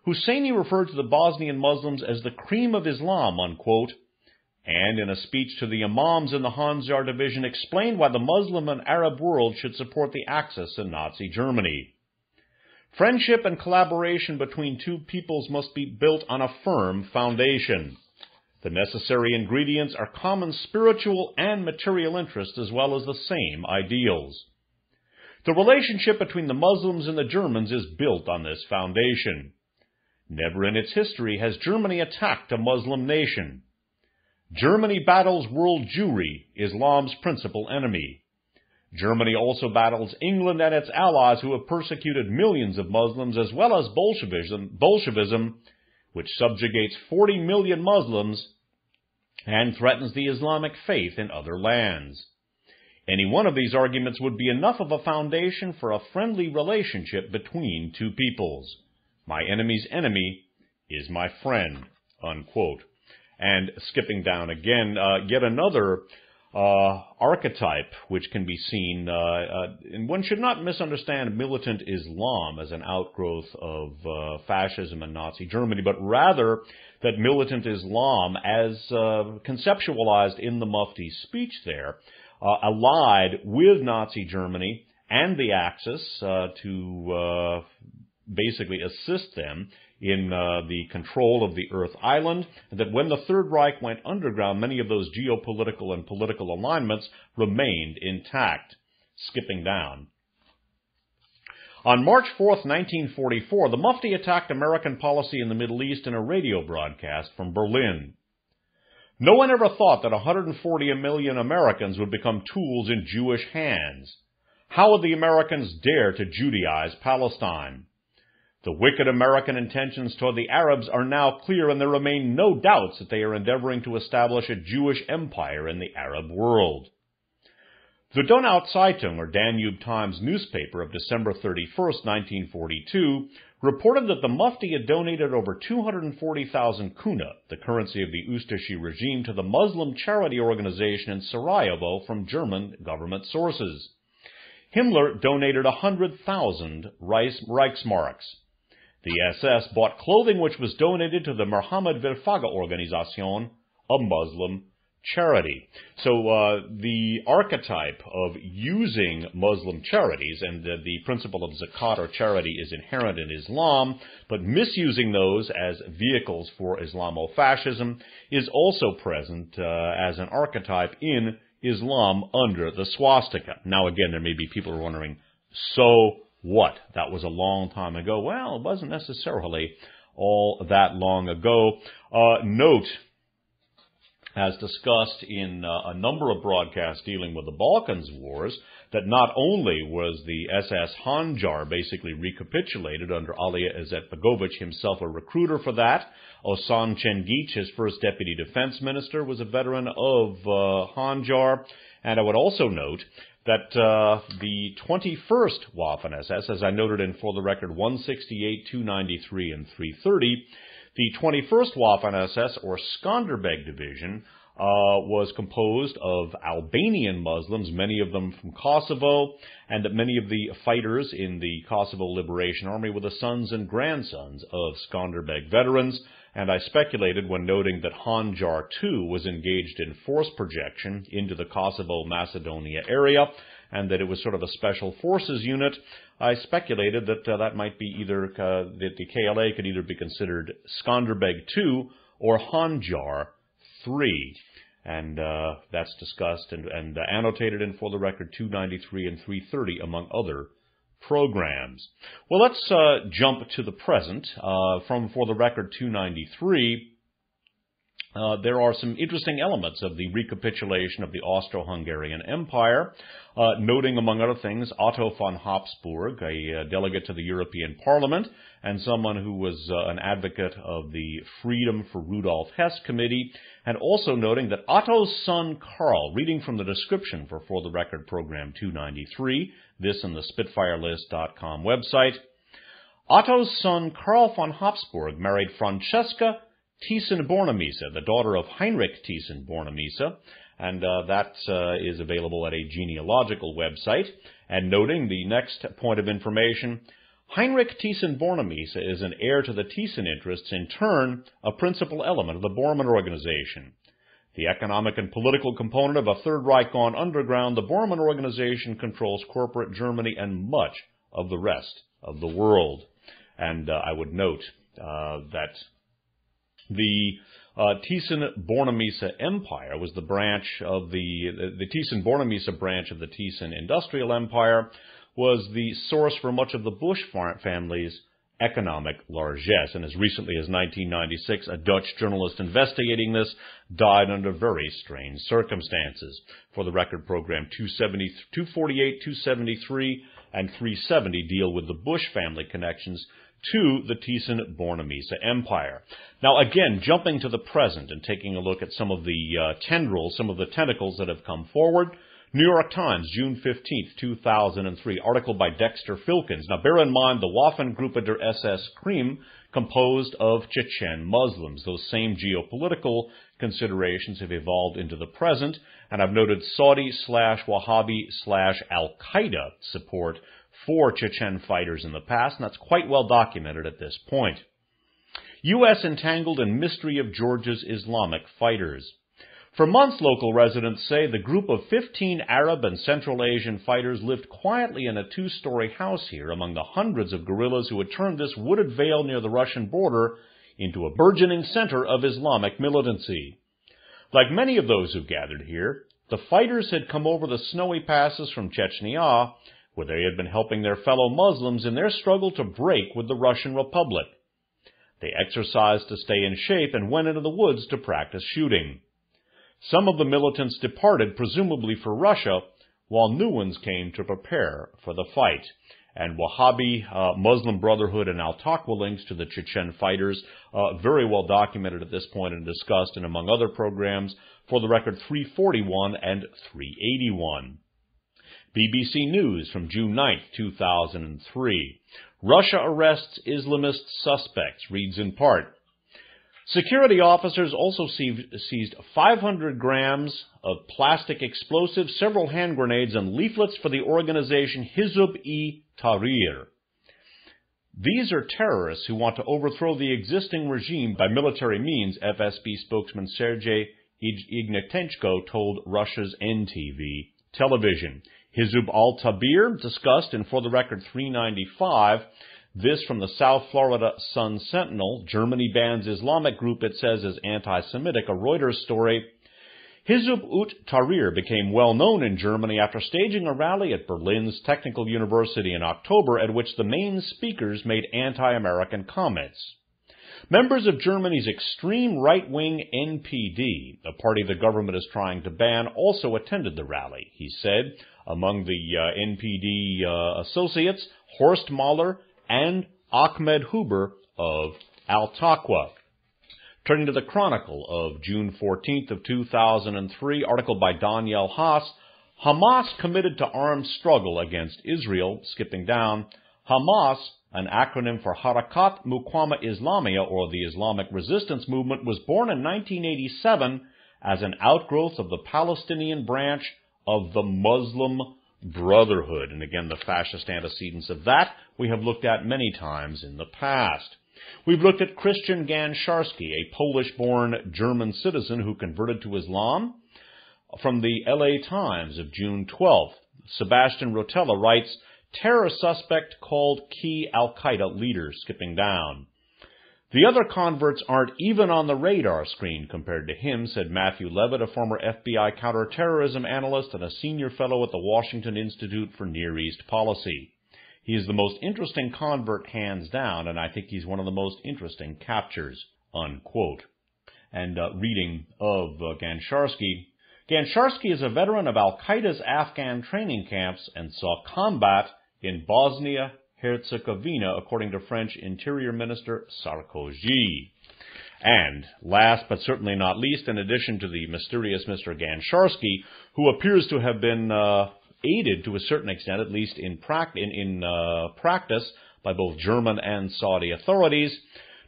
Husseini referred to the Bosnian Muslims as the cream of Islam, unquote, and in a speech to the imams in the Handzar Division explained why the Muslim and Arab world should support the Axis in Nazi Germany. "Friendship and collaboration between two peoples must be built on a firm foundation. The necessary ingredients are common spiritual and material interests as well as the same ideals. The relationship between the Muslims and the Germans is built on this foundation. Never in its history has Germany attacked a Muslim nation. Germany battles world Jewry, Islam's principal enemy. Germany also battles England and its allies who have persecuted millions of Muslims, as well as Bolshevism, which subjugates 40 million Muslims and threatens the Islamic faith in other lands. Any one of these arguments would be enough of a foundation for a friendly relationship between two peoples. My enemy's enemy is my friend," unquote. And skipping down again, yet another archetype which can be seen, and one should not misunderstand militant Islam as an outgrowth of fascism and Nazi Germany, but rather that militant Islam, as conceptualized in the Mufti's speech there, allied with Nazi Germany and the Axis to basically assist them in the control of the Earth Island, and that when the Third Reich went underground, many of those geopolitical and political alignments remained intact. Skipping down. On March 4th, 1944, the Mufti attacked American policy in the Middle East in a radio broadcast from Berlin. No one ever thought that 140 million Americans would become tools in Jewish hands. How would the Americans dare to Judaize Palestine? The wicked American intentions toward the Arabs are now clear, and there remain no doubts that they are endeavoring to establish a Jewish empire in the Arab world. The Donau Zeitung, or Danube Times newspaper of December 31st, 1942, reported that the Mufti had donated over 240,000 kuna, the currency of the Ustashi regime, to the Muslim charity organization in Sarajevo from German government sources. Himmler donated 100,000 Reichsmarks. The SS bought clothing which was donated to the Mohammed Verfaga Organisation, a Muslim charity. So the archetype of using Muslim charities, and the principle of zakat or charity is inherent in Islam, but misusing those as vehicles for Islamofascism is also present as an archetype in Islam under the swastika. Now again, there may be people who are wondering, so what? That was a long time ago. Well, it wasn't necessarily all that long ago. Note, as discussed in a number of broadcasts dealing with the Balkans Wars, that not only was the SS Handzar basically recapitulated under Alija Izetbegovic, himself a recruiter for that. Osan Cengic, his first deputy defense minister, was a veteran of Handzar. And I would also note that the 21st Waffen-SS, as I noted in For the Record 168, 293, and 330, the 21st Waffen-SS, or Skanderbeg Division, was composed of Albanian Muslims, many of them from Kosovo, and that many of the fighters in the Kosovo Liberation Army were the sons and grandsons of Skanderbeg veterans. And I speculated when noting that Handzar II was engaged in force projection into the Kosovo-Macedonia area, and that it was sort of a special forces unit. I speculated that that might be either, that the KLA could either be considered Skanderbeg II or Handzar III. And that's discussed and annotated in For the Record 293 and 330, among other programs. Well, let's jump to the present. From For the Record 293, there are some interesting elements of the recapitulation of the Austro-Hungarian Empire, noting, among other things, Otto von Habsburg, a delegate to the European Parliament, and someone who was an advocate of the Freedom for Rudolf Hess Committee, and also noting that Otto's son Karl, reading from the description for the Record Program 293, this in the SpitfireList.com website, Otto's son Karl von Habsburg married Francesca Thyssen-Bornemisza, the daughter of Heinrich Thyssen-Bornemisza, and that is available at a genealogical website. And noting the next point of information, Heinrich Thyssen-Bornemisza is an heir to the Thyssen interests, in turn a principal element of the Bormann Organization. The economic and political component of a Third Reich gone underground, the Bormann Organization controls corporate Germany and much of the rest of the world. And I would note that the Thyssen-Bornemisza Empire was the branch of the Thyssen-Bornemisza branch of the Thyssen Industrial Empire, was the source for much of the Bush family's economic largesse. And as recently as 1996, a Dutch journalist investigating this died under very strange circumstances. For the Record Program 248, 273, and 370 deal with the Bush family connections to the Thyssen-Bornemisza Empire. Now again, jumping to the present and taking a look at some of the tendrils, some of the tentacles that have come forward, New York Times, June 15th, 2003, article by Dexter Filkins. Now, bear in mind the Waffengruppe der SS Krim, composed of Chechen Muslims. Those same geopolitical considerations have evolved into the present, and I've noted Saudi/Wahhabi/Al-Qaeda support for Chechen fighters in the past, and that's quite well documented at this point. U.S. entangled in mystery of Georgia's Islamic fighters. For months, local residents say the group of 15 Arab and Central Asian fighters lived quietly in a two-story house here among the hundreds of guerrillas who had turned this wooded vale near the Russian border into a burgeoning center of Islamic militancy. Like many of those who gathered here, the fighters had come over the snowy passes from Chechnya, where they had been helping their fellow Muslims in their struggle to break with the Russian Republic. They exercised to stay in shape and went into the woods to practice shooting. Some of the militants departed, presumably for Russia, while new ones came to prepare for the fight. And Wahhabi, Muslim Brotherhood, and Al-Taqwa links to the Chechen fighters, very well documented at this point and discussed, and among other programs, for the record 341 and 381. BBC News from June 9, 2003. Russia arrests Islamist suspects, reads in part. Security officers also seized 500 grams of plastic explosives, several hand grenades, and leaflets for the organization Hizb-ut-Tahrir. These are terrorists who want to overthrow the existing regime by military means, FSB spokesman Sergei Ignatchenko told Russia's NTV television. Hizb-ut-Tahrir discussed in For the Record 395. This from the South Florida Sun Sentinel. Germany bans Islamic group it says is anti-Semitic, a Reuters story. Hizb-ut-Tahrir became well known in Germany after staging a rally at Berlin's Technical University in October at which the main speakers made anti-American comments. Members of Germany's extreme right-wing NPD, a party the government is trying to ban, also attended the rally, he said. Among the NPD associates, Horst Mahler and Ahmed Huber of Al-Taqwa. Turning to the Chronicle of June 14th of 2003, article by Daniel Haas, Hamas committed to armed struggle against Israel, skipping down. Hamas, an acronym for Harakat Muqawama Islamiyya, or the Islamic Resistance Movement, was born in 1987 as an outgrowth of the Palestinian branch of the Muslim Brotherhood. And again, the fascist antecedents of that we have looked at many times in the past. We've looked at Christian Gansharsky, a Polish-born German citizen who converted to Islam. From the LA Times of June 12th, Sebastian Rotella writes, terror suspect called key Al-Qaeda leader, skipping down. The other converts aren't even on the radar screen compared to him, said Matthew Levitt, a former FBI counterterrorism analyst and a senior fellow at the Washington Institute for Near East Policy. He is the most interesting convert hands down, and I think he's one of the most interesting captures, unquote. And reading of Gansharsky, Gansharsky is a veteran of Al-Qaeda's Afghan training camps and saw combat in Bosnia-Herzegovina, according to French Interior Minister Sarkozy. And last but certainly not least, in addition to the mysterious Mr. Gansharsky, who appears to have been aided to a certain extent, at least in practice, by both German and Saudi authorities,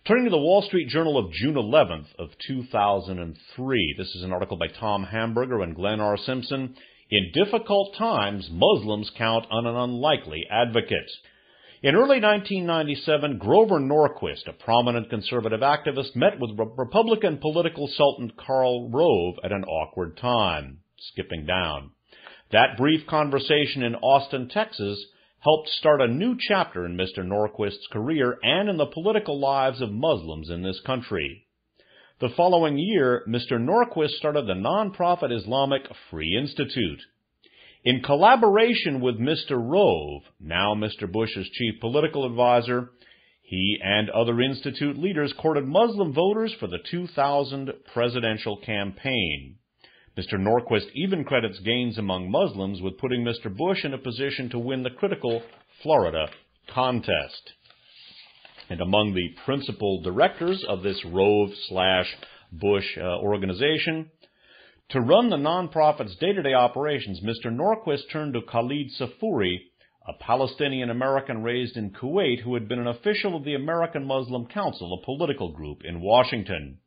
turning to the Wall Street Journal of June 11th of 2003. This is an article by Tom Hamburger and Glenn R. Simpson. In difficult times, Muslims count on an unlikely advocate. In early 1997, Grover Norquist, a prominent conservative activist, met with Republican political sultan Karl Rove at an awkward time. Skipping down. That brief conversation in Austin, Texas, helped start a new chapter in Mr. Norquist's career and in the political lives of Muslims in this country. The following year, Mr. Norquist started the nonprofit Islamic Free Institute. In collaboration with Mr. Rove, now Mr. Bush's chief political advisor, he and other institute leaders courted Muslim voters for the 2000 presidential campaign. Mr. Norquist even credits gains among Muslims with putting Mr. Bush in a position to win the critical Florida contest. And among the principal directors of this Rove/Bush organization, To run the nonprofit's day-to-day operations, Mr. Norquist turned to Khalid Safouri, a Palestinian-American raised in Kuwait who had been an official of the American Muslim Council, a political group in Washington.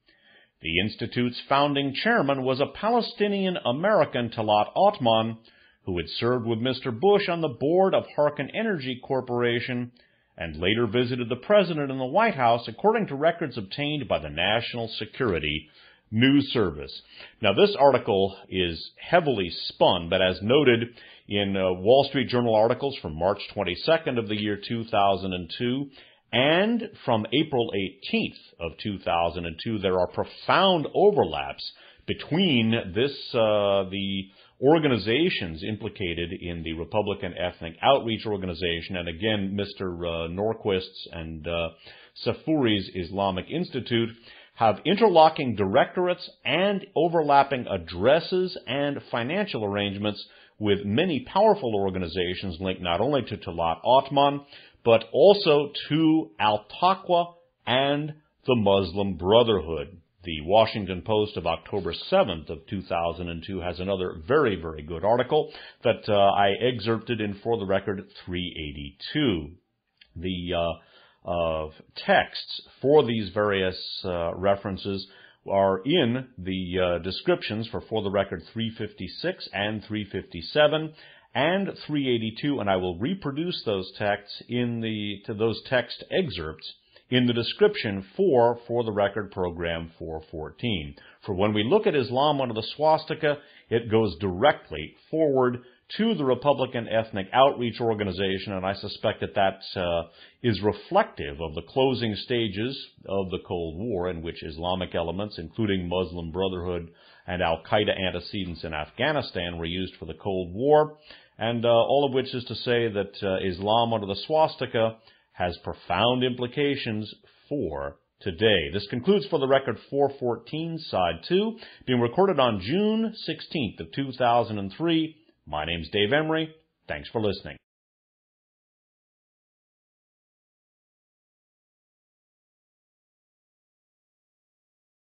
The Institute's founding chairman was a Palestinian-American, Talat Othman, who had served with Mr. Bush on the board of Harkin Energy Corporation and later visited the president in the White House, according to records obtained by the National Security News Service. Now, this article is heavily spun, but as noted in Wall Street Journal articles from March 22nd of the year 2002 and from April 18th of 2002, there are profound overlaps between the organizations implicated in the Republican Ethnic Outreach Organization and, again, Mr. Norquist's and Safouri's Islamic Institute have interlocking directorates and overlapping addresses and financial arrangements with many powerful organizations linked not only to Talat Othman, but also to Al-Taqwa and the Muslim Brotherhood. The Washington Post of October 7th of 2002 has another very, very good article that I excerpted in For the Record 382. The texts for these various references are in the descriptions for the Record 356 and 357 and 382, and I will reproduce those texts those text excerpts in the description for the Record Program 414. For when we look at Islam under the swastika, it goes directly forward to the Republican Ethnic Outreach Organization, and I suspect that is reflective of the closing stages of the Cold War, in which Islamic elements, including Muslim Brotherhood and Al-Qaeda antecedents in Afghanistan, were used for the Cold War, and all of which is to say that Islam under the swastika has profound implications for today. This concludes For the Record 414, Side 2, being recorded on June 16th of 2003. My name's Dave Emory. Thanks for listening.